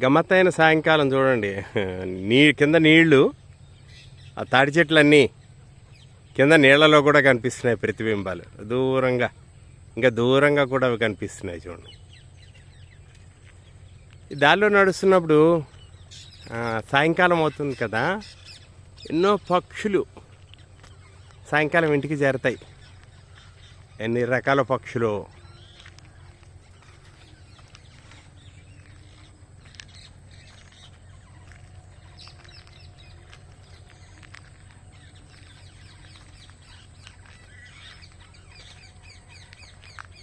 గమ్మత్తైన సాయంకాలం చూడండి. కింద నీళ్లు, ఆ తాడి చెట్లన్నీ కింద నీళ్లలో కూడా కనిపిస్తున్నాయి ప్రతిబింబాలు. దూరంగా, ఇంకా దూరంగా కూడా అవి కనిపిస్తున్నాయి చూడండి. ఈ దారిలో నడుస్తున్నప్పుడు సాయంకాలం అవుతుంది కదా, ఎన్నో పక్షులు సాయంకాలం ఇంటికి చేరతాయి. ఎన్ని రకాల పక్షులు!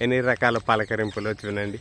ఎన్ని రకాల పలకరింపులు చూడండి.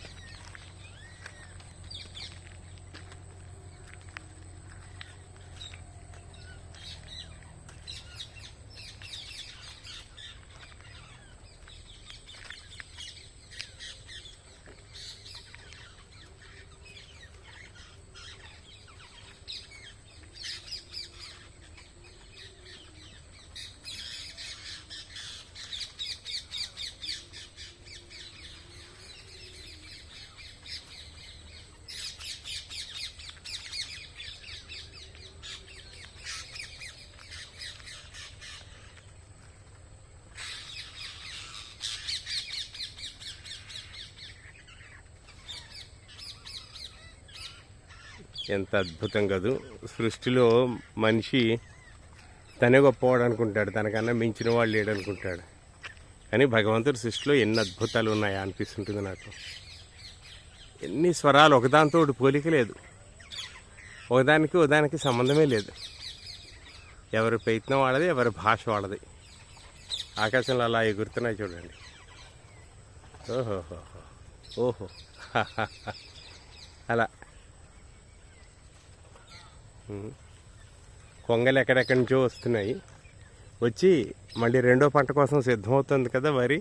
ఎంత అద్భుతం కదూ! సృష్టిలో మనిషి తనే గొప్పవాడు అనుకుంటాడు, తనకన్నా మించిన వాళ్ళు లేడనుకుంటాడు. కానీ భగవంతుడి సృష్టిలో ఎన్ని అద్భుతాలు ఉన్నాయా అనిపిస్తుంటుంది నాకు. ఎన్ని స్వరాలు, ఒకదానితో ఒకటి పోలిక లేదు, ఒకదానికి సంబంధమే లేదు. ఎవరి ప్రయత్నం వాళ్ళది, ఎవరి భాష వాళ్ళది. ఆకాశంలో అలా ఎగురుతున్నాయి చూడండి. ఓహోహో, ఓహో, అలా కొంగలు ఎక్కడెక్కడి నుంచో వస్తున్నాయి. వచ్చి మళ్ళీ రెండో పంట కోసం సిద్ధమవుతుంది కదా వరి.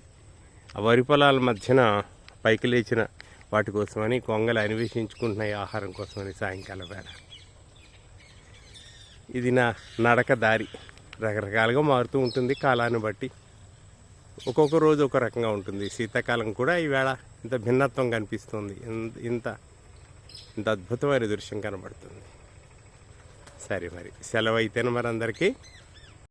ఆ వరి పొలాల మధ్యన పైకి లేచిన వాటి కోసమని కొంగలు అన్వేషించుకుంటున్నాయి ఆహారం కోసమని సాయంకాలం వేళ. ఇది నా నడక దారి రకరకాలుగా మారుతూ ఉంటుంది కాలాన్ని బట్టి. ఒక్కొక్క రోజు ఒక రకంగా ఉంటుంది. శీతాకాలం కూడా ఈవేళ ఇంత భిన్నత్వం కనిపిస్తుంది, ఇంత అద్భుతమైన దృశ్యం కనబడుతుంది. సరే, మరి సెలవు అయితేనే మరి అందరికీ